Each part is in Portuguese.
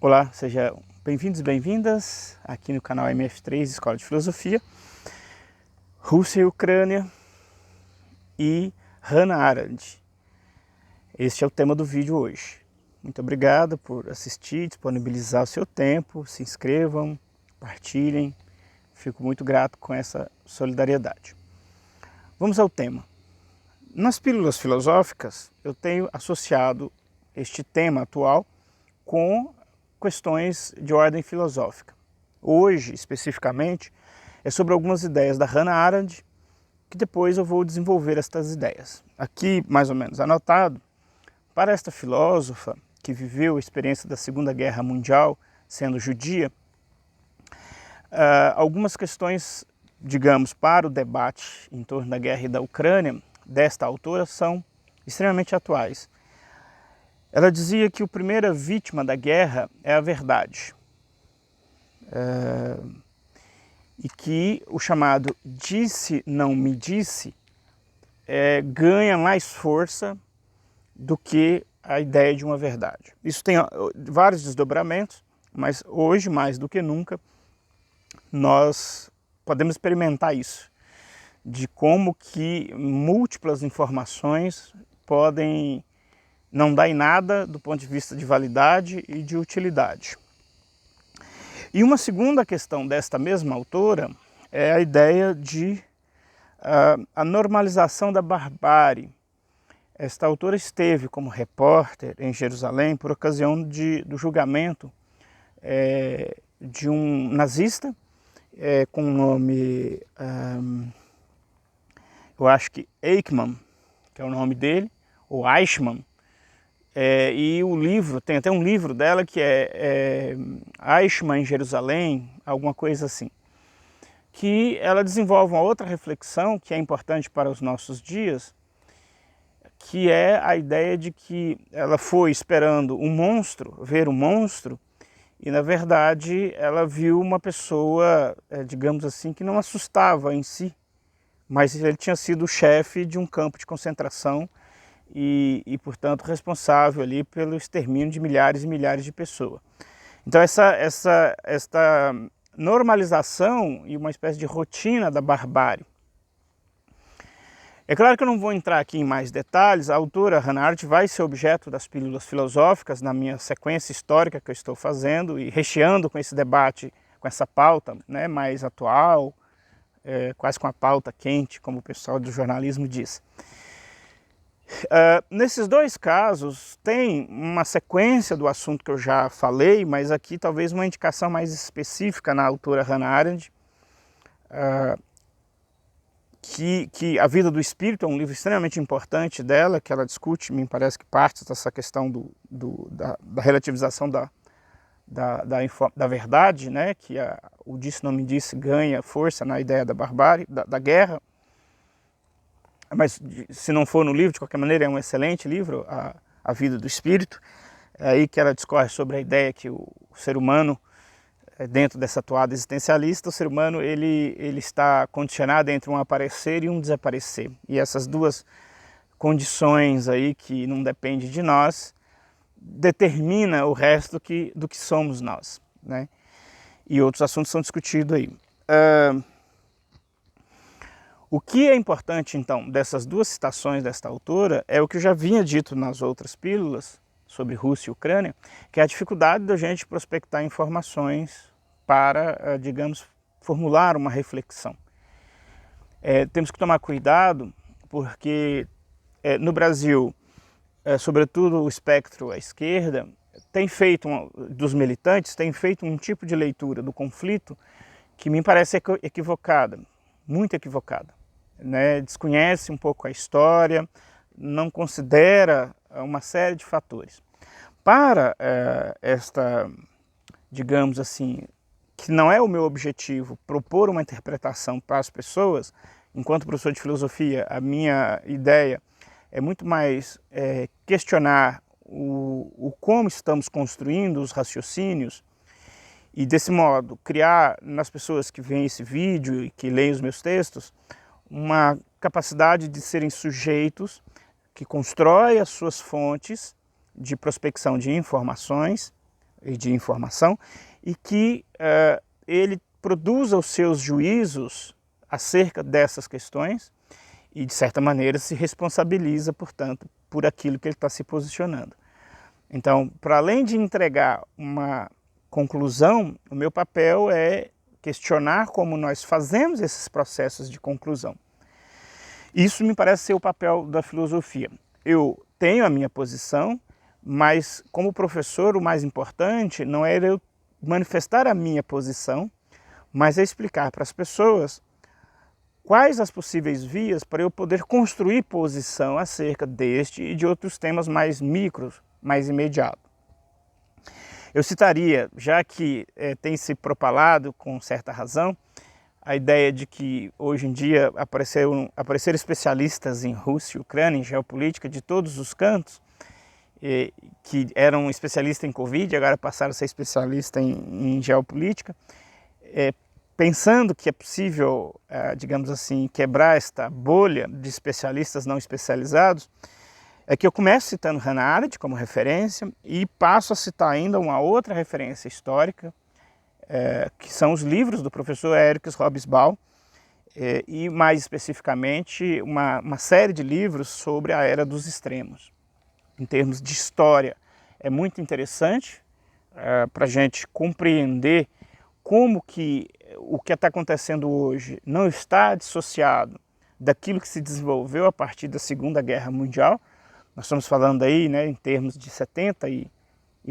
Olá, sejam bem-vindos e bem-vindas aqui no canal MF3 Escola de Filosofia. Rússia e Ucrânia e Hannah Arendt. Este é o tema do vídeo hoje. Muito obrigado por assistir, disponibilizar o seu tempo, se inscrevam, partilhem. Fico muito grato com essa solidariedade. Vamos ao tema. Nas pílulas filosóficas, eu tenho associado este tema atual com questões de ordem filosófica. Hoje, especificamente, é sobre algumas ideias da Hannah Arendt, que depois eu vou desenvolver estas ideias. Aqui, mais ou menos anotado, para esta filósofa, que viveu a experiência da Segunda Guerra Mundial, sendo judia, algumas questões, digamos, para o debate em torno da guerra e da Ucrânia, desta autora, são extremamente atuais. Ela dizia que a primeira vítima da guerra é a verdade. E que o chamado disse, não me disse, ganha mais força do que a ideia de uma verdade. Isso tem vários desdobramentos, mas hoje, mais do que nunca, nós podemos experimentar isso, de como que múltiplas informações podem não dar em nada do ponto de vista de validade e de utilidade. E uma segunda questão desta mesma autora é a ideia de a normalização da barbárie. Esta autora esteve como repórter em Jerusalém por ocasião do julgamento de um nazista com o nome, eu acho que Eichmann, que é o nome dele, ou Eichmann. E o livro, tem até um livro dela que é Eichmann em Jerusalém, alguma coisa assim, que ela desenvolve uma outra reflexão que é importante para os nossos dias, que é a ideia de que ela foi esperando um monstro, ver um monstro, e na verdade ela viu uma pessoa, digamos assim, que não assustava em si, mas ele tinha sido o chefe de um campo de concentração e, portanto, responsável ali pelo extermínio de milhares e milhares de pessoas. Então esta normalização e uma espécie de rotina da barbárie. É claro que eu não vou entrar aqui em mais detalhes, a autora Hannah Arendt vai ser objeto das pílulas filosóficas na minha sequência histórica que eu estou fazendo e recheando com esse debate, com essa pauta, né, mais atual, quase com a pauta quente, como o pessoal do jornalismo diz. Nesses dois casos tem uma sequência do assunto que eu já falei, mas aqui talvez uma indicação mais específica na autora Hannah Arendt, que A Vida do Espírito é um livro extremamente importante dela, que ela discute, me parece que parte dessa questão da relativização da verdade, né? Que o disse não me disse ganha força na ideia da barbárie, da guerra. Mas se não for no livro, de qualquer maneira, é um excelente livro, A Vida do Espírito. É aí que ela discorre sobre a ideia que o ser humano, dentro dessa toada existencialista, o ser humano ele está condicionado entre um aparecer e um desaparecer. E essas duas condições aí, que não dependem de nós, determina o resto do que somos nós, né? E outros assuntos são discutidos aí. O que é importante, então, dessas duas citações desta autora é o que eu já vinha dito nas outras pílulas sobre Rússia e Ucrânia, que é a dificuldade da gente prospectar informações para, digamos, formular uma reflexão. Temos que tomar cuidado porque no Brasil, sobretudo o espectro à esquerda, dos militantes, tem feito um tipo de leitura do conflito que me parece equivocada, muito equivocada. Né, desconhece um pouco a história, não considera uma série de fatores. Para digamos assim, que não é o meu objetivo propor uma interpretação para as pessoas, enquanto professor de filosofia, a minha ideia é muito mais questionar o como estamos construindo os raciocínios e, desse modo, criar nas pessoas que veem esse vídeo e que leem os meus textos uma capacidade de serem sujeitos que constroem as suas fontes de prospecção de informações e de informação, e que ele produza os seus juízos acerca dessas questões e, de certa maneira, se responsabiliza, portanto, por aquilo que ele está se posicionando. Então, para além de entregar uma conclusão, o meu papel é questionar como nós fazemos esses processos de conclusão. Isso me parece ser o papel da filosofia. Eu tenho a minha posição, mas como professor o mais importante não é eu manifestar a minha posição, mas é explicar para as pessoas quais as possíveis vias para eu poder construir posição acerca deste e de outros temas mais micros, mais imediatos. Eu citaria, já que tem se propalado com certa razão, a ideia de que hoje em dia apareceram especialistas em Rússia e Ucrânia, em geopolítica, de todos os cantos, que eram especialistas em Covid, agora passaram a ser especialistas em geopolítica, pensando que é possível, digamos assim, quebrar esta bolha de especialistas não especializados, é que eu começo citando Hannah Arendt como referência e passo a citar ainda uma outra referência histórica, que são os livros do professor Eric Hobsbawm, e mais especificamente uma série de livros sobre a Era dos Extremos. Em termos de história, é muito interessante para a gente compreender como que o que está acontecendo hoje não está dissociado daquilo que se desenvolveu a partir da Segunda Guerra Mundial. Nós estamos falando aí, né, em termos de 70 e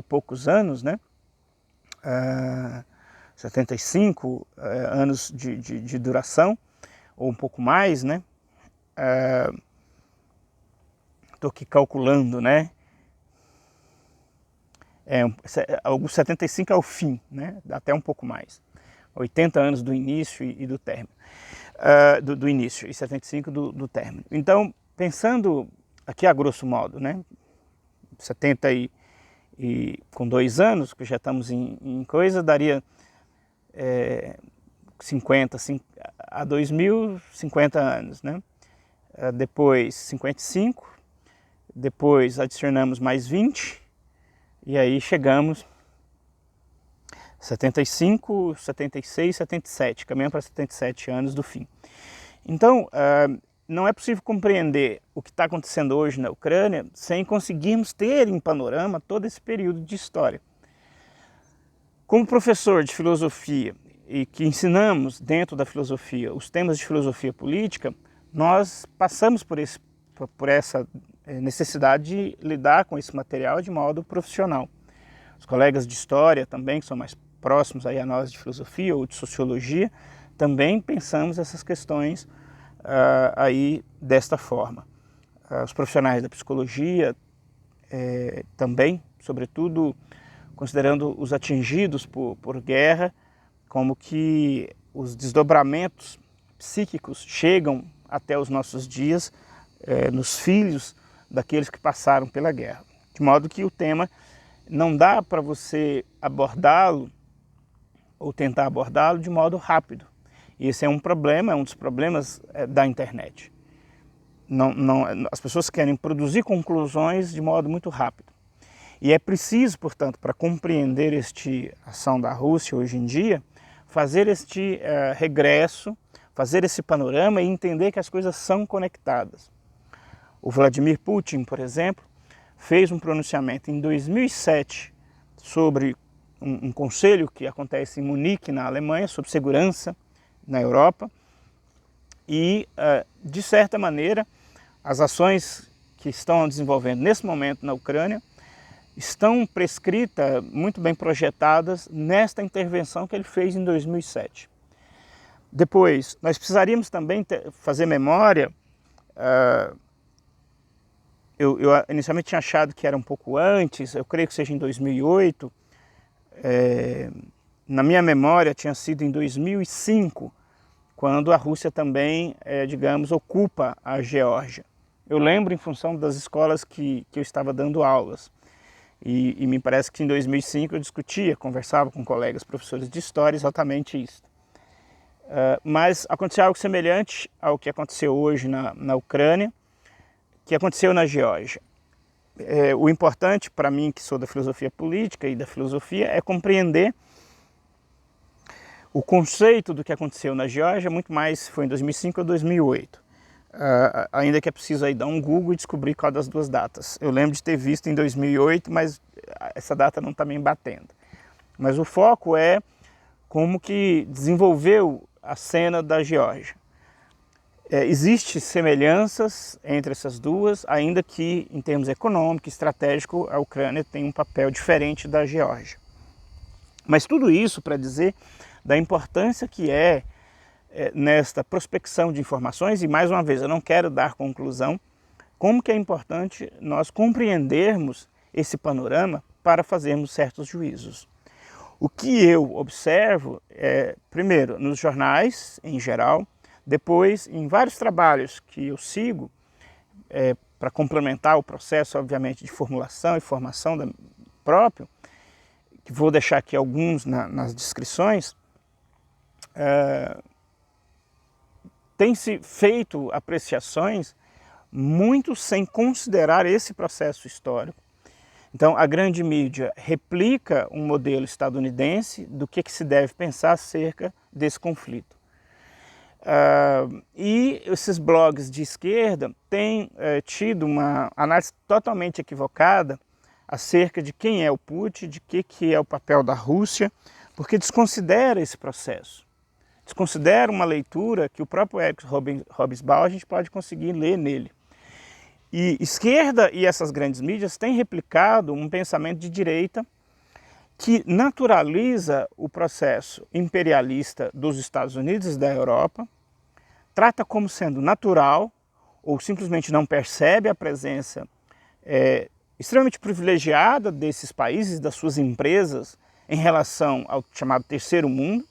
poucos anos, né? 75 anos de duração, ou um pouco mais, né? Estou aqui calculando, né? Alguns 75 é o fim, né? Até um pouco mais. 80 anos do início e do término. Do início e 75 do término. Então, pensando aqui a grosso modo, né? 70 e com 2 anos, que já estamos em coisa, daria 50 a 2000, 50 anos, né? Depois 55, depois adicionamos mais 20, e aí chegamos 75, 76, 77, caminhando para 77 anos do fim. Então, não é possível compreender o que está acontecendo hoje na Ucrânia sem conseguirmos ter em panorama todo esse período de história. Como professor de filosofia e que ensinamos dentro da filosofia os temas de filosofia política, nós passamos por essa necessidade de lidar com esse material de modo profissional. Os colegas de história também, que são mais próximos aí a nós de filosofia ou de sociologia, também pensamos essas questões aí desta forma. Os profissionais da psicologia também, sobretudo considerando os atingidos por guerra, como que os desdobramentos psíquicos chegam até os nossos dias nos filhos daqueles que passaram pela guerra. De modo que o tema não dá para você abordá-lo ou tentar abordá-lo de modo rápido. E esse é um problema, é um dos problemas da internet. As pessoas querem produzir conclusões de modo muito rápido. E é preciso, portanto, para compreender a ação da Rússia hoje em dia, fazer este regresso, fazer esse panorama e entender que as coisas são conectadas. O Vladimir Putin, por exemplo, fez um pronunciamento em 2007 sobre um conselho que acontece em Munique, na Alemanha, sobre segurança na Europa. E, de certa maneira, as ações que estão desenvolvendo nesse momento na Ucrânia estão prescritas, muito bem projetadas, nesta intervenção que ele fez em 2007. Depois, nós precisaríamos também fazer memória. Eu inicialmente tinha achado que era um pouco antes, eu creio que seja em 2008. Na minha memória tinha sido em 2005, quando a Rússia também, digamos, ocupa a Geórgia. Eu lembro em função das escolas que eu estava dando aulas. E me parece que em 2005 eu discutia, conversava com colegas professores de história exatamente isso. Mas aconteceu algo semelhante ao que aconteceu hoje na Ucrânia, que aconteceu na Geórgia. o importante para mim, que sou da filosofia política e da filosofia, é compreender o conceito do que aconteceu na Geórgia, muito mais se foi em 2005 ou 2008. Ainda que é preciso aí dar um Google e descobrir qual das duas datas. Eu lembro de ter visto em 2008, mas essa data não está me batendo. Mas o foco é como que desenvolveu a cena da Geórgia. Existem semelhanças entre essas duas, ainda que em termos econômicos, estratégicos, a Ucrânia tem um papel diferente da Geórgia. Mas tudo isso para dizer da importância que é nesta prospecção de informações, e mais uma vez, eu não quero dar conclusão, como que é importante nós compreendermos esse panorama para fazermos certos juízos. O que eu observo primeiro, nos jornais em geral, depois em vários trabalhos que eu sigo, para complementar o processo, obviamente, de formulação e formação próprio, que vou deixar aqui alguns nas descrições, tem-se feito apreciações muito sem considerar esse processo histórico. Então, a grande mídia replica um modelo estadunidense do que se deve pensar acerca desse conflito. E esses blogs de esquerda têm tido uma análise totalmente equivocada acerca de quem é o Putin, de que é o papel da Rússia, porque desconsidera esse processo. Desconsidera uma leitura que o próprio Eric Hobsbawm a gente pode conseguir ler nele. E esquerda e essas grandes mídias têm replicado um pensamento de direita que naturaliza o processo imperialista dos Estados Unidos e da Europa, trata como sendo natural, ou simplesmente não percebe a presença extremamente privilegiada desses países, das suas empresas, em relação ao chamado terceiro mundo.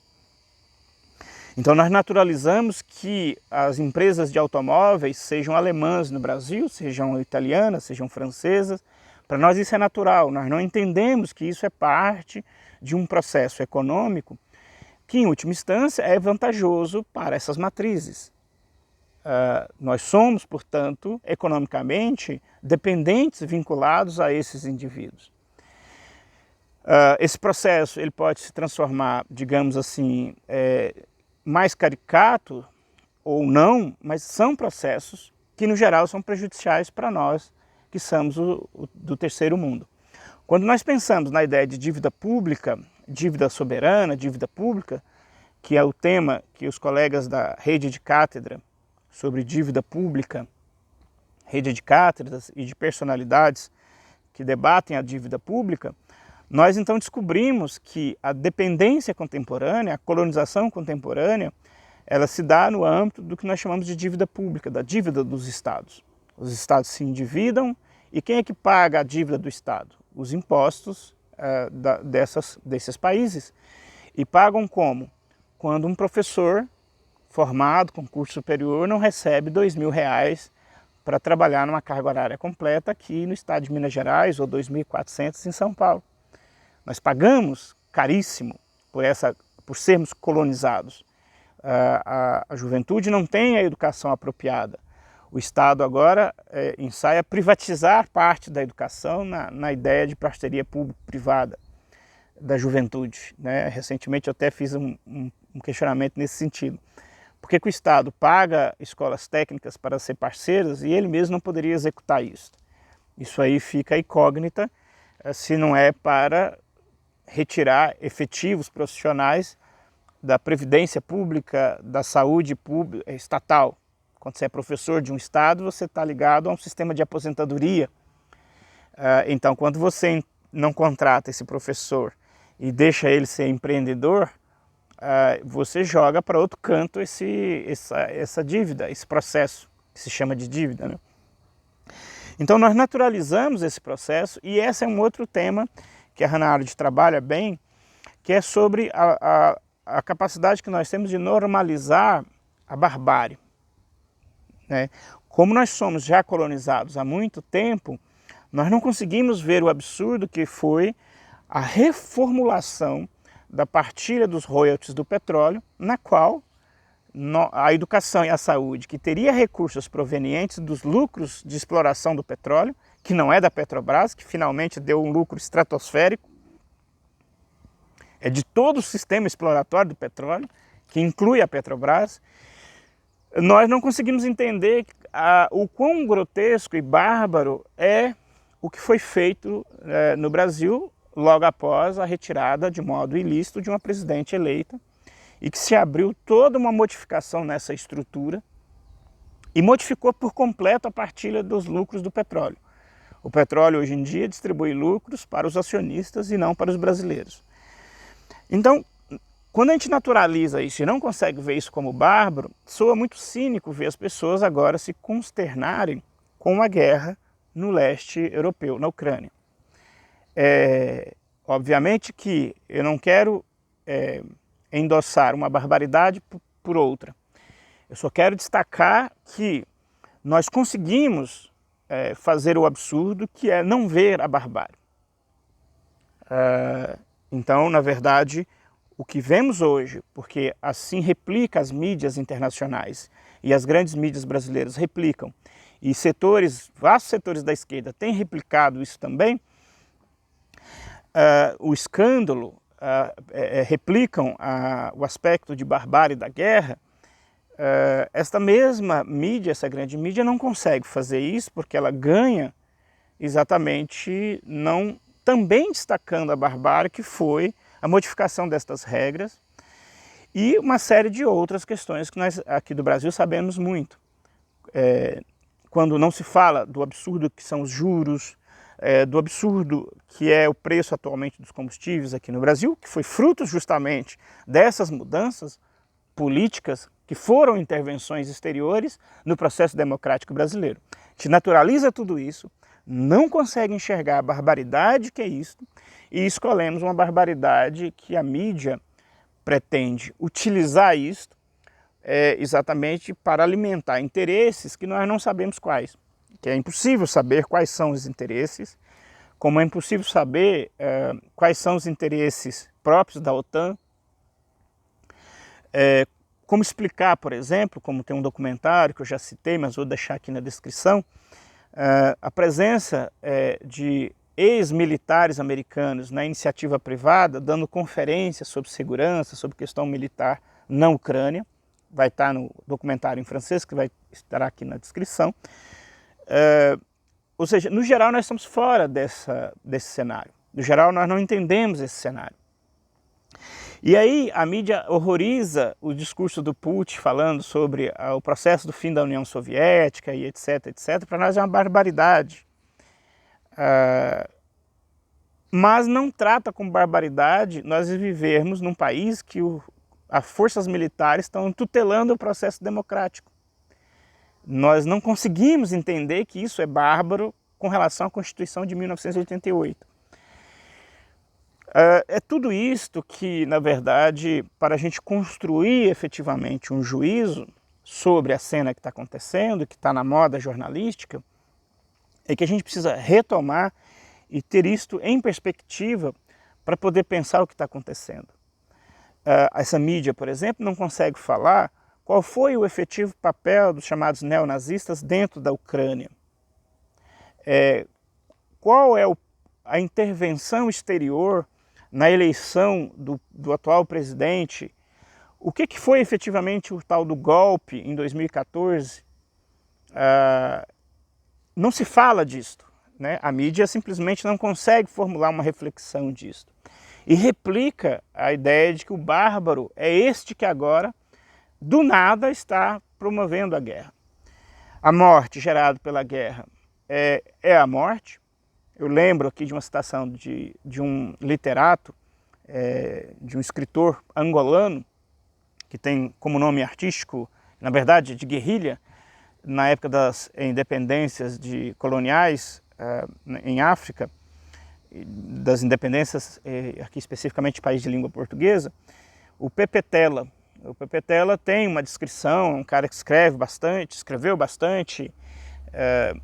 Então nós naturalizamos que as empresas de automóveis, sejam alemãs no Brasil, sejam italianas, sejam francesas, para nós isso é natural, nós não entendemos que isso é parte de um processo econômico que, em última instância, é vantajoso para essas matrizes. Nós somos, portanto, economicamente dependentes, vinculados a esses indivíduos. Esse processo ele pode se transformar, digamos assim, mais caricato ou não, mas são processos que, no geral, são prejudiciais para nós que somos do terceiro mundo. Quando nós pensamos na ideia de dívida pública, dívida soberana, dívida pública, que é o tema que os colegas da rede de cátedra sobre dívida pública, rede de cátedras e de personalidades que debatem a dívida pública, nós então descobrimos que a dependência contemporânea, a colonização contemporânea, ela se dá no âmbito do que nós chamamos de dívida pública, da dívida dos estados. Os estados se endividam e quem é que paga a dívida do estado? Os impostos desses países. E pagam como? Quando um professor formado com curso superior não recebe R$2.000 para trabalhar numa carga horária completa aqui no estado de Minas Gerais ou 2.400 em São Paulo. Nós pagamos caríssimo por sermos colonizados. A juventude não tem a educação apropriada. O Estado agora ensaia privatizar parte da educação na ideia de parceria público-privada da juventude, né? Recentemente eu até fiz um questionamento nesse sentido. Por que o Estado paga escolas técnicas para ser parceiras e ele mesmo não poderia executar isso? Isso aí fica incógnita se não é para retirar efetivos profissionais da previdência pública, da saúde pública, estatal. Quando você é professor de um estado, você está ligado a um sistema de aposentadoria. Então, quando você não contrata esse professor e deixa ele ser empreendedor, você joga para outro canto essa dívida, esse processo que se chama de dívida, né? Então, nós naturalizamos esse processo e esse é um outro tema que a Hannah Arendt trabalha bem, que é sobre a capacidade que nós temos de normalizar a barbárie. Né? Como nós somos já colonizados há muito tempo, nós não conseguimos ver o absurdo que foi a reformulação da partilha dos royalties do petróleo, na qual a educação e a saúde, que teria recursos provenientes dos lucros de exploração do petróleo, que não é da Petrobras, que finalmente deu um lucro estratosférico, é de todo o sistema exploratório do petróleo, que inclui a Petrobras. Nós não conseguimos entender o quão grotesco e bárbaro é o que foi feito no Brasil logo após a retirada de modo ilícito de uma presidente eleita, e que se abriu toda uma modificação nessa estrutura e modificou por completo a partilha dos lucros do petróleo. O petróleo hoje em dia distribui lucros para os acionistas e não para os brasileiros. Então, quando a gente naturaliza isso e não consegue ver isso como bárbaro, soa muito cínico ver as pessoas agora se consternarem com a guerra no leste europeu, na Ucrânia. Obviamente que eu não quero endossar uma barbaridade por outra. Eu só quero destacar que nós conseguimos fazer o absurdo, que é não ver a barbárie. Então, na verdade, o que vemos hoje, porque assim replica as mídias internacionais e as grandes mídias brasileiras replicam, e vastos setores da esquerda têm replicado isso também, o escândalo, replicam o aspecto de barbárie da guerra. Esta mesma mídia, essa grande mídia, não consegue fazer isso porque ela ganha exatamente também destacando a barbárie que foi a modificação destas regras e uma série de outras questões que nós aqui do Brasil sabemos muito. Quando não se fala do absurdo que são os juros, do absurdo que é o preço atualmente dos combustíveis aqui no Brasil, que foi fruto justamente dessas mudanças políticas que foram intervenções exteriores no processo democrático brasileiro. A gente naturaliza tudo isso, não consegue enxergar a barbaridade que é isso, e escolhemos uma barbaridade que a mídia pretende utilizar isso exatamente para alimentar interesses que nós não sabemos quais. Que é impossível saber quais são os interesses, como é impossível saber quais são os interesses próprios da OTAN, como explicar, por exemplo, como tem um documentário que eu já citei, mas vou deixar aqui na descrição, a presença de ex-militares americanos na iniciativa privada, dando conferências sobre segurança, sobre questão militar na Ucrânia. Vai estar no documentário em francês, que vai estar aqui na descrição. Ou seja, no geral nós estamos fora desse cenário. No geral nós não entendemos esse cenário. E aí a mídia horroriza o discurso do Putin falando sobre o processo do fim da União Soviética e etc, etc. Para nós é uma barbaridade. Mas não trata como barbaridade nós vivermos num país que as forças militares estão tutelando o processo democrático. Nós não conseguimos entender que isso é bárbaro com relação à Constituição de 1988. É tudo isto que, na verdade, para a gente construir efetivamente um juízo sobre a cena que está acontecendo, que está na moda jornalística, é que a gente precisa retomar e ter isto em perspectiva para poder pensar o que está acontecendo. Essa mídia, por exemplo, não consegue falar qual foi o efetivo papel dos chamados neonazistas dentro da Ucrânia. Qual é a intervenção exterior na eleição do atual presidente? O que foi efetivamente o tal do golpe em 2014? Não se fala disto, né? A mídia simplesmente não consegue formular uma reflexão disto. E replica a ideia de que o bárbaro é este que agora, do nada, está promovendo a guerra. A morte gerada pela guerra é a morte. Eu lembro aqui de uma citação de um literato, de um escritor angolano, que tem como nome artístico, na verdade, de guerrilha, na época das independências coloniais em África, das independências, aqui especificamente de país de língua portuguesa, o Pepe Tela. O Pepe Tela tem uma descrição, um cara que escreveu bastante,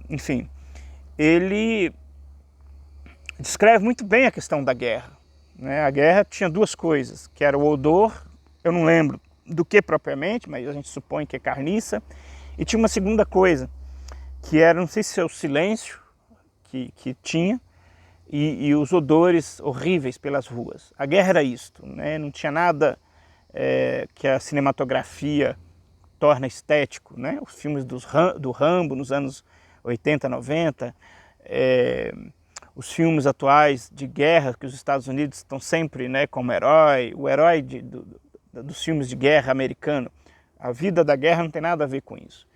enfim. Ele descreve muito bem a questão da guerra, né? A guerra tinha duas coisas, que era o odor, eu não lembro do que propriamente, mas a gente supõe que é carniça, e tinha uma segunda coisa, que era, não sei se é o silêncio, que tinha e os odores horríveis pelas ruas. A guerra era isto, né? Não tinha nada que a cinematografia torna estético, né? Os filmes do Rambo nos anos 80, 90, os filmes atuais de guerra que os Estados Unidos estão sempre, né, como herói, o herói dos filmes de guerra americano. A vida da guerra não tem nada a ver com isso.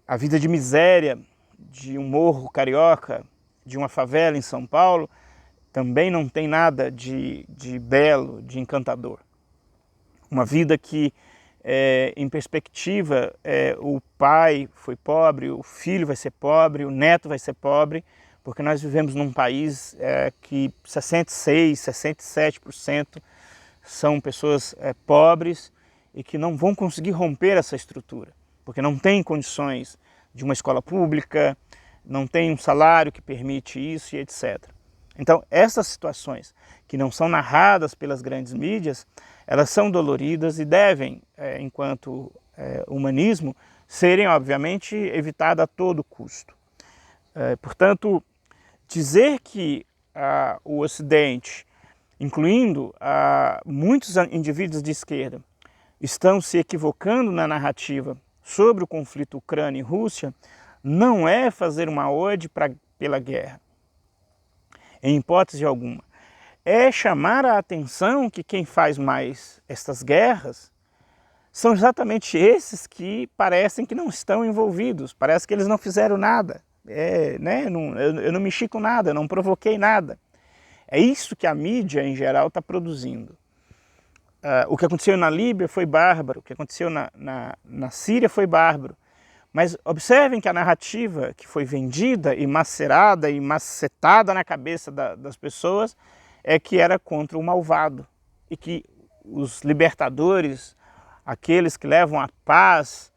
A vida de miséria de um morro carioca, de uma favela em São Paulo, também não tem nada de belo, de encantador. Uma vida que, em perspectiva, o pai foi pobre, o filho vai ser pobre, o neto vai ser pobre, porque nós vivemos num país que 66%, 67% são pessoas pobres e que não vão conseguir romper essa estrutura, porque não tem condições de uma escola pública, não tem um salário que permite isso e etc. Então, essas situações que não são narradas pelas grandes mídias, elas são doloridas e devem, enquanto humanismo, serem, obviamente, evitadas a todo custo. Portanto, dizer que o Ocidente, incluindo muitos indivíduos de esquerda, estão se equivocando na narrativa sobre o conflito Ucrânia e Rússia, não é fazer uma ode pela guerra, em hipótese alguma. É chamar a atenção que quem faz mais estas guerras são exatamente esses que parecem que não estão envolvidos, parece que eles não fizeram nada, né? Eu não mexi com nada, eu não provoquei nada. É isso que a mídia em geral está produzindo. O que aconteceu na Líbia foi bárbaro, o que aconteceu na Síria foi bárbaro. Mas observem que a narrativa que foi vendida e macerada e macetada na cabeça das pessoas é que era contra o malvado e que os libertadores, aqueles que levam a paz,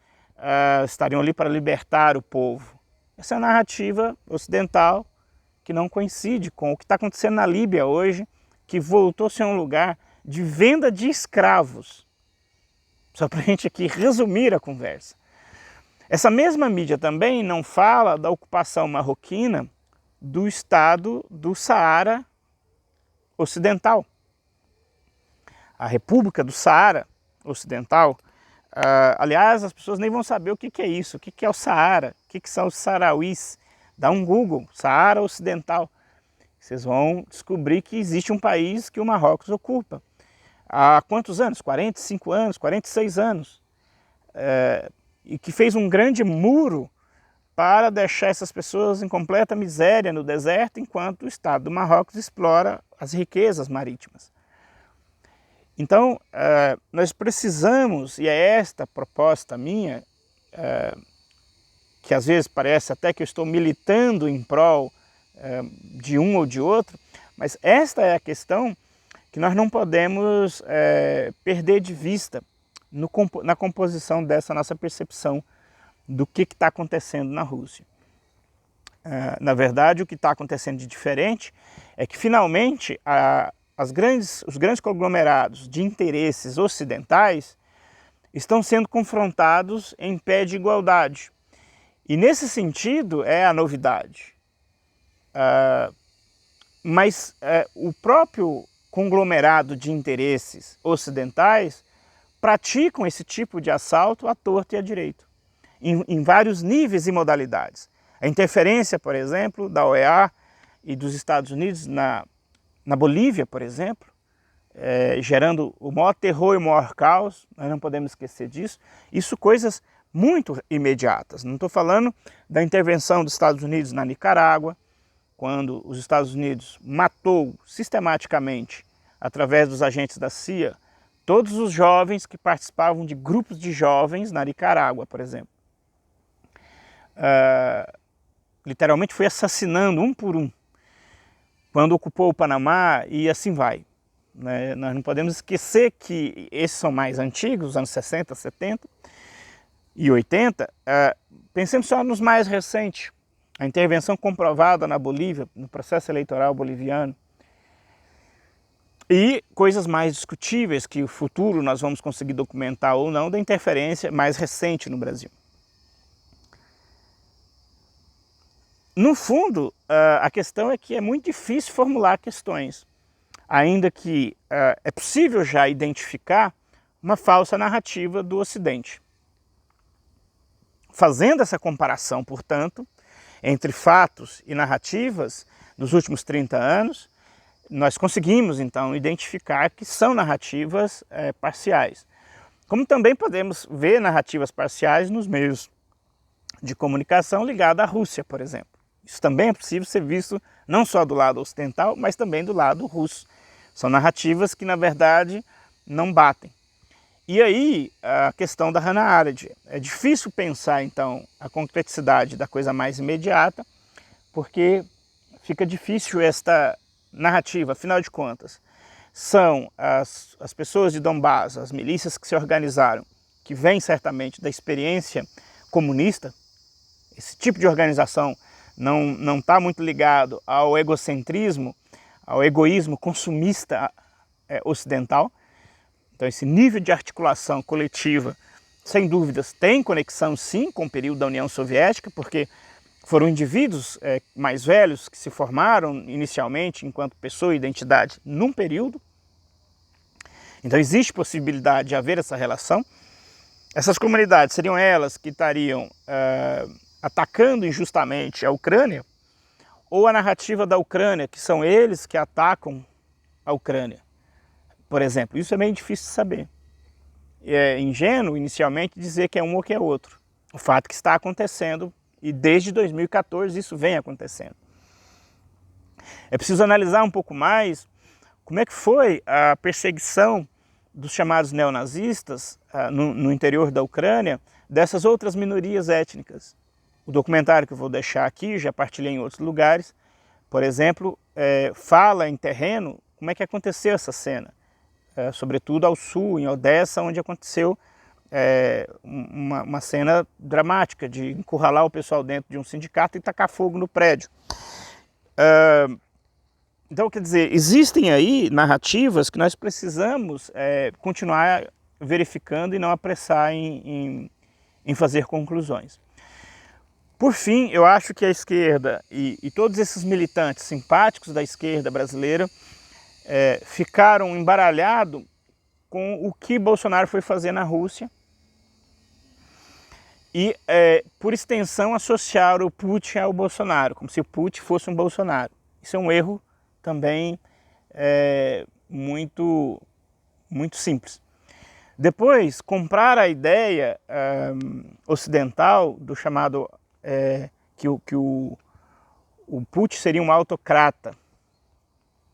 estariam ali para libertar o povo. Essa é a narrativa ocidental que não coincide com o que está acontecendo na Líbia hoje, que voltou a ser um lugar de venda de escravos. Só para a gente aqui resumir a conversa. Essa mesma mídia também não fala da ocupação marroquina do estado do Saara Ocidental. A República do Saara Ocidental, aliás, as pessoas nem vão saber o que é isso, o que é o Saara, o que são os sarauís. Dá um Google, Saara Ocidental. Vocês vão descobrir que existe um país que o Marrocos ocupa. Há quantos anos? 45 anos, 46 anos. E que fez um grande muro para deixar essas pessoas em completa miséria no deserto, enquanto o Estado do Marrocos explora as riquezas marítimas. Então, nós precisamos, e é esta a proposta minha, que às vezes parece até que eu estou militando em prol de um ou de outro, mas esta é a questão que nós não podemos perder de vista na composição dessa nossa percepção do que está acontecendo na Rússia. Na verdade, o que está acontecendo de diferente é que, finalmente, os grandes conglomerados de interesses ocidentais estão sendo confrontados em pé de igualdade. E, nesse sentido, é a novidade. Mas o próprio conglomerado de interesses ocidentais praticam esse tipo de assalto à torto e à direito, em vários níveis e modalidades. A interferência, por exemplo, da OEA e dos Estados Unidos na Bolívia, por exemplo, gerando o maior terror e o maior caos, nós não podemos esquecer disso. Isso coisas muito imediatas. Não estou falando da intervenção dos Estados Unidos na Nicarágua, quando os Estados Unidos matou sistematicamente, através dos agentes da CIA, todos os jovens que participavam de grupos de jovens na Nicarágua, por exemplo. Literalmente foi assassinando um por um, quando ocupou o Panamá e assim vai. Né? Nós não podemos esquecer que esses são mais antigos, os anos 60, 70 e 80. Pensemos só nos mais recentes. A intervenção comprovada na Bolívia, no processo eleitoral boliviano. E coisas mais discutíveis que no futuro nós vamos conseguir documentar ou não da interferência mais recente no Brasil. No fundo, a questão é que é muito difícil formular questões, ainda que é possível já identificar uma falsa narrativa do Ocidente. Fazendo essa comparação, portanto, entre fatos e narrativas dos últimos 30 anos, nós conseguimos, então, identificar que são narrativas parciais. Como também podemos ver narrativas parciais nos meios de comunicação ligados à Rússia, por exemplo. Isso também é possível ser visto não só do lado ocidental, mas também do lado russo. São narrativas que, na verdade, não batem. E aí, a questão da Hannah Arendt. É difícil pensar, então, a concreticidade da coisa mais imediata, porque fica difícil esta narrativa, afinal de contas. São as pessoas de Donbass, as milícias que se organizaram, que vêm certamente da experiência comunista. Esse tipo de organização não está muito ligado ao egocentrismo, ao egoísmo consumista ocidental. Então esse nível de articulação coletiva, sem dúvidas, tem conexão sim com o período da União Soviética, porque foram indivíduos mais velhos que se formaram inicialmente enquanto pessoa e identidade num período. Então existe possibilidade de haver essa relação. Essas comunidades seriam elas que estariam atacando injustamente a Ucrânia, ou a narrativa da Ucrânia, que são eles que atacam a Ucrânia. Por exemplo, isso é meio difícil de saber. É ingênuo, inicialmente, dizer que é um ou que é outro. O fato que está acontecendo, e desde 2014 isso vem acontecendo. É preciso analisar um pouco mais como é que foi a perseguição dos chamados neonazistas no interior da Ucrânia, dessas outras minorias étnicas. O documentário que eu vou deixar aqui, já partilhei em outros lugares, por exemplo, fala em terreno como é que aconteceu essa cena. Sobretudo ao sul, em Odessa, onde aconteceu uma cena dramática de encurralar o pessoal dentro de um sindicato e tacar fogo no prédio. Então, quer dizer, existem aí narrativas que nós precisamos continuar verificando e não apressar em fazer conclusões. Por fim, eu acho que a esquerda e todos esses militantes simpáticos da esquerda brasileira ficaram embaralhados com o que Bolsonaro foi fazer na Rússia e, por extensão, associaram o Putin ao Bolsonaro, como se o Putin fosse um Bolsonaro. Isso é um erro também muito simples. Depois, comprar a ideia ocidental do chamado que o Putin seria um autocrata.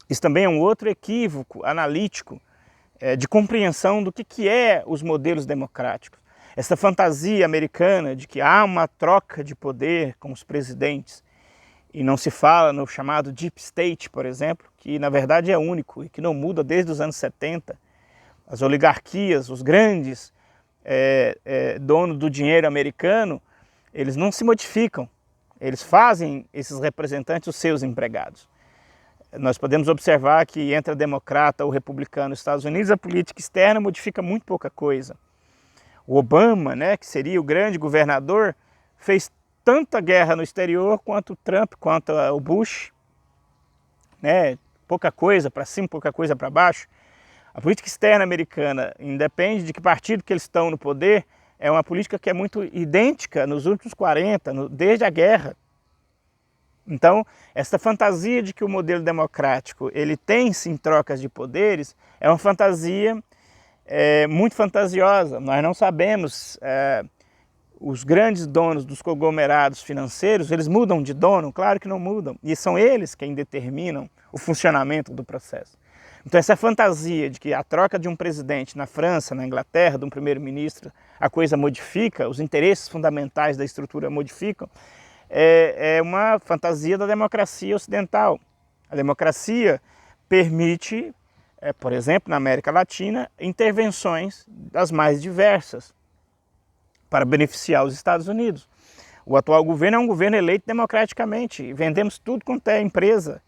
Isso também é um outro equívoco analítico de compreensão do que é os modelos democráticos. Essa fantasia americana de que há uma troca de poder com os presidentes e não se fala no chamado Deep State, por exemplo, que na verdade é único e que não muda desde os anos 70. As oligarquias, os grandes donos do dinheiro americano, eles não se modificam, eles fazem esses representantes os seus empregados. Nós podemos observar que entre a democrata ou republicano nos Estados Unidos, a política externa modifica muito pouca coisa. O Obama, que seria o grande governador, fez tanta guerra no exterior quanto o Trump, quanto o Bush. Pouca coisa para cima, pouca coisa para baixo. A política externa americana, independe de que partido que eles estão no poder, é uma política que é muito idêntica nos últimos 40, desde a guerra. Então, essa fantasia de que o modelo democrático ele tem sim trocas de poderes é uma fantasia muito fantasiosa. Nós não sabemos, os grandes donos dos conglomerados financeiros, eles mudam de dono? Claro que não mudam. E são eles quem determinam o funcionamento do processo. Então essa fantasia de que a troca de um presidente na França, na Inglaterra, de um primeiro-ministro, a coisa modifica, os interesses fundamentais da estrutura modificam, é uma fantasia da democracia ocidental. A democracia permite, por exemplo, na América Latina, intervenções das mais diversas para beneficiar os Estados Unidos. O atual governo é um governo eleito democraticamente, vendemos tudo quanto é empresa,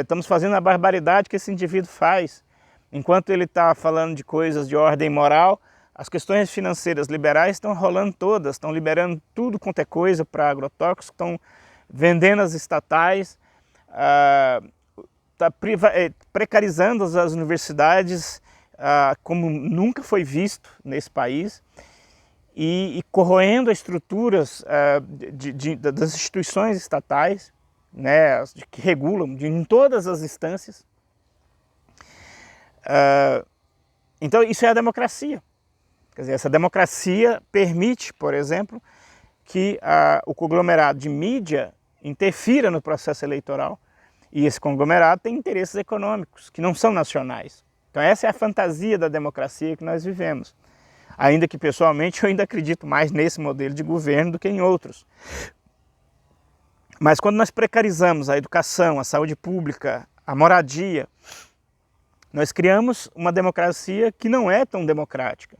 estamos fazendo a barbaridade que esse indivíduo faz. Enquanto ele está falando de coisas de ordem moral, as questões financeiras liberais estão rolando todas, estão liberando tudo quanto é coisa para agrotóxicos, estão vendendo as estatais, está precarizando as universidades como nunca foi visto nesse país e corroendo as estruturas das instituições estatais, né, que regulam em todas as instâncias. Então isso é a democracia. Quer dizer, essa democracia permite, por exemplo, que o conglomerado de mídia interfira no processo eleitoral, e esse conglomerado tem interesses econômicos que não são nacionais. Então essa é a fantasia da democracia que nós vivemos. Ainda que pessoalmente eu ainda acredito mais nesse modelo de governo do que em outros. Mas quando nós precarizamos a educação, a saúde pública, a moradia, nós criamos uma democracia que não é tão democrática.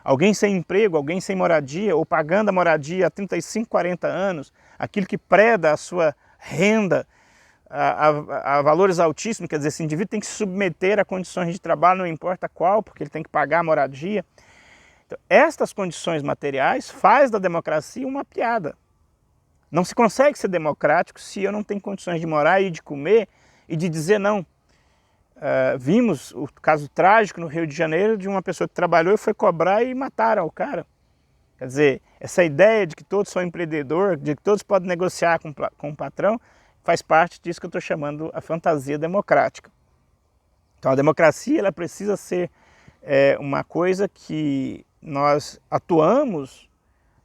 Alguém sem emprego, alguém sem moradia, ou pagando a moradia há 35, 40 anos, aquilo que preda a sua renda a valores altíssimos, quer dizer, esse indivíduo tem que se submeter a condições de trabalho, não importa qual, porque ele tem que pagar a moradia. Então, estas condições materiais faz da democracia uma piada. Não se consegue ser democrático se eu não tenho condições de morar e de comer e de dizer não. Vimos o caso trágico no Rio de Janeiro de uma pessoa que trabalhou e foi cobrar e mataram o cara. Quer dizer, essa ideia de que todos são empreendedores, de que todos podem negociar com o patrão, faz parte disso que eu estou chamando a fantasia democrática. Então a democracia ela precisa ser uma coisa que nós atuamos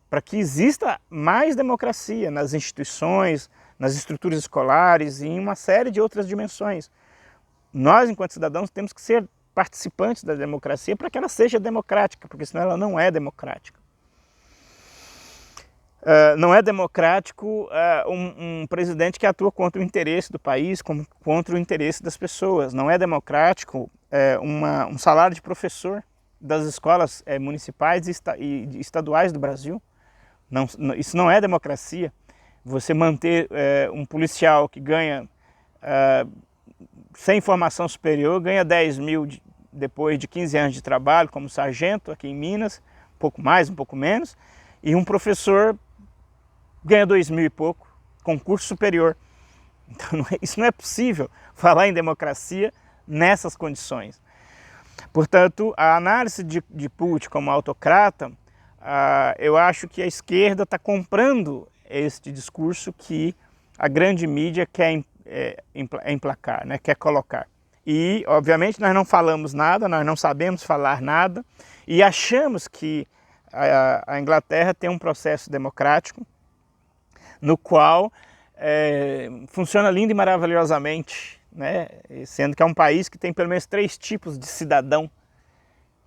para que exista mais democracia nas instituições, nas estruturas escolares e em uma série de outras dimensões. Nós, enquanto cidadãos, temos que ser participantes da democracia para que ela seja democrática, porque senão ela não é democrática. Não é democrático um presidente que atua contra o interesse do país, contra o interesse das pessoas. Não é democrático um salário de professor das escolas municipais e estaduais do Brasil. Isso não é democracia. Você manter um policial que ganha, sem formação superior, ganha 10 mil depois de 15 anos de trabalho como sargento aqui em Minas, um pouco mais, um pouco menos, e um professor ganha 2 mil e pouco, concurso superior. Então isso não é possível falar em democracia nessas condições. Portanto, a análise de Putin como autocrata, eu acho que a esquerda está comprando este discurso que a grande mídia quer emplacar, né, quer colocar. E, obviamente, nós não falamos nada, nós não sabemos falar nada e achamos que a Inglaterra tem um processo democrático no qual funciona lindo e maravilhosamente, né? Sendo que é um país que tem pelo menos 3 tipos de cidadão.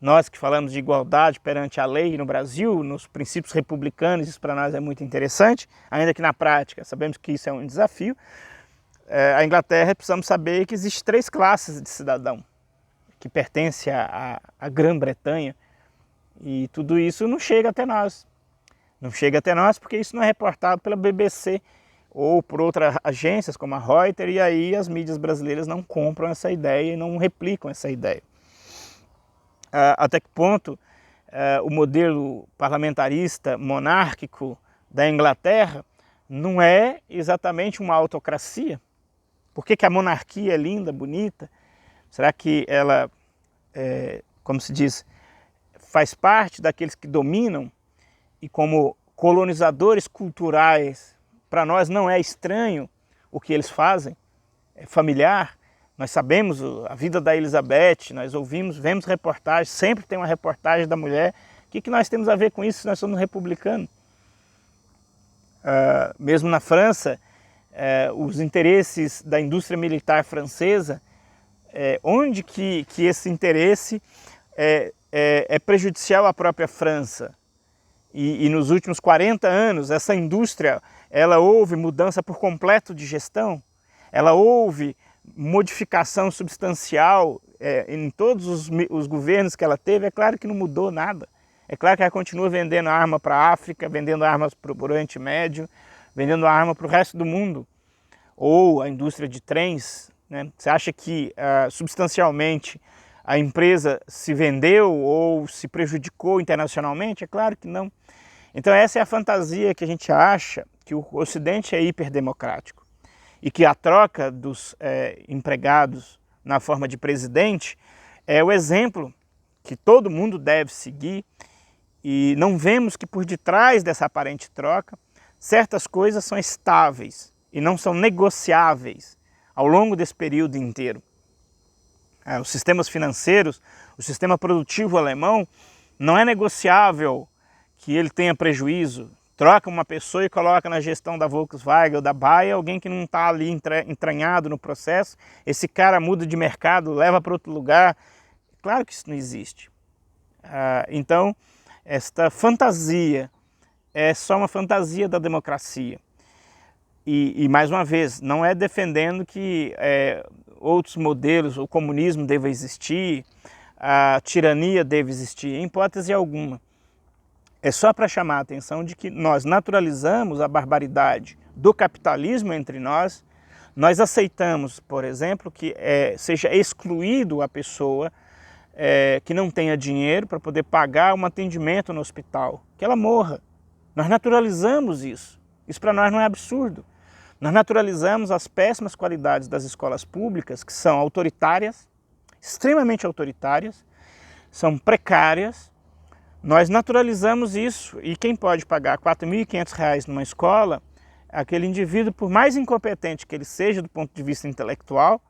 Nós que falamos de igualdade perante a lei no Brasil, nos princípios republicanos, isso para nós é muito interessante, ainda que na prática sabemos que isso é um desafio. A Inglaterra, precisamos saber que existem 3 classes de cidadão que pertencem à Grã-Bretanha, e tudo isso não chega até nós. Não chega até nós porque isso não é reportado pela BBC ou por outras agências como a Reuters, e aí as mídias brasileiras não compram essa ideia e não replicam essa ideia. Até que ponto o modelo parlamentarista, monárquico da Inglaterra não é exatamente uma autocracia? Por que a monarquia é linda, bonita? Será que ela, como se diz, faz parte daqueles que dominam? E como colonizadores culturais, para nós não é estranho o que eles fazem, é familiar. Nós sabemos a vida da Elizabeth, nós vemos reportagens, sempre tem uma reportagem da mulher. O que nós temos a ver com isso se nós somos republicanos? Mesmo na França, os interesses da indústria militar francesa, onde que esse interesse é prejudicial à própria França? E nos últimos 40 anos, essa indústria, ela houve mudança por completo de gestão, ela houve modificação substancial em todos os governos que ela teve. É claro que não mudou nada. É claro que ela continua vendendo arma para a África, vendendo armas para o Oriente Médio, vendendo arma para o resto do mundo. Ou a indústria de trens, né? Você acha que substancialmente a empresa se vendeu ou se prejudicou internacionalmente? É claro que não. Então essa é a fantasia que a gente acha que o Ocidente é hiperdemocrático e que a troca dos empregados na forma de presidente é o exemplo que todo mundo deve seguir, e não vemos que por detrás dessa aparente troca certas coisas são estáveis e não são negociáveis ao longo desse período inteiro. Os sistemas financeiros, o sistema produtivo alemão, não é negociável que ele tenha prejuízo. Troca uma pessoa e coloca na gestão da Volkswagen ou da Bayer alguém que não está ali entranhado no processo, esse cara muda de mercado, leva para outro lugar. Claro que isso não existe. Então, esta fantasia é só uma fantasia da democracia. E mais uma vez, não é defendendo que outros modelos, o comunismo deva existir, a tirania deve existir, em hipótese alguma. É só para chamar a atenção de que nós naturalizamos a barbaridade do capitalismo entre nós, nós aceitamos, por exemplo, que seja excluído a pessoa que não tenha dinheiro para poder pagar um atendimento no hospital, que ela morra. Nós naturalizamos isso. Isso para nós não é absurdo. Nós naturalizamos as péssimas qualidades das escolas públicas, que são autoritárias, extremamente autoritárias, são precárias. Nós naturalizamos isso, e quem pode pagar R$ 4.500 numa escola, aquele indivíduo, por mais incompetente que ele seja do ponto de vista intelectual,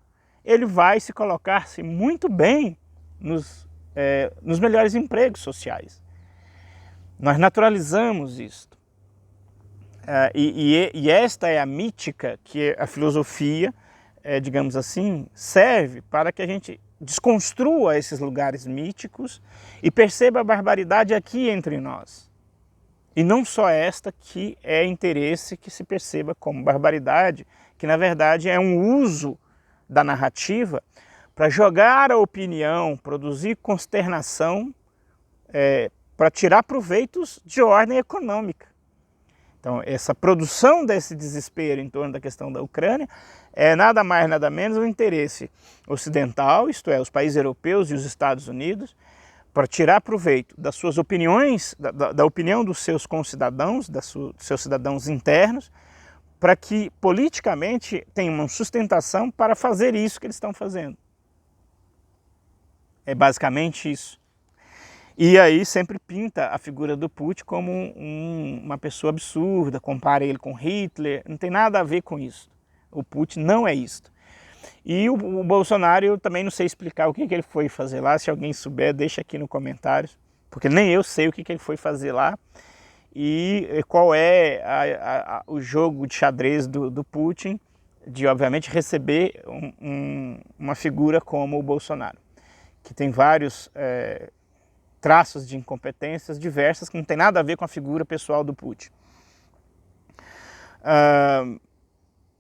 ele vai se colocar-se muito bem nos melhores empregos sociais. Nós naturalizamos isto. E esta é a mítica que a filosofia, digamos assim, serve para que a gente desconstrua esses lugares míticos e perceba a barbaridade aqui entre nós. E não só esta que é interesse que se perceba como barbaridade, que na verdade é um uso da narrativa para jogar a opinião, produzir consternação, para tirar proveitos de ordem econômica. Então, essa produção desse desespero em torno da questão da Ucrânia é nada mais, nada menos o interesse ocidental, isto é, os países europeus e os Estados Unidos, para tirar proveito das suas opiniões, da opinião dos seus concidadãos, dos seus cidadãos internos, para que politicamente tenham uma sustentação para fazer isso que eles estão fazendo. É basicamente isso. E aí sempre pinta a figura do Putin como uma pessoa absurda, compara ele com Hitler, não tem nada a ver com isso. O Putin não é isso. E o Bolsonaro, eu também não sei explicar o que ele foi fazer lá, se alguém souber, deixa aqui nos comentários, porque nem eu sei o que ele foi fazer lá e qual é o jogo de xadrez do Putin de, obviamente, receber uma figura como o Bolsonaro, que tem vários traços de incompetências diversas que não tem nada a ver com a figura pessoal do Putin.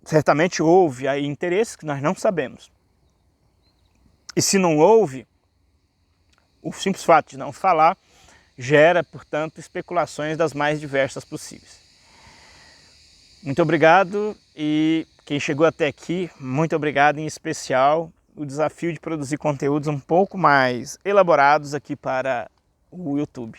Certamente houve aí interesses que nós não sabemos. E se não houve, o simples fato de não falar gera, portanto, especulações das mais diversas possíveis. Muito obrigado, e quem chegou até aqui, muito obrigado, em especial o desafio de produzir conteúdos um pouco mais elaborados aqui para o YouTube.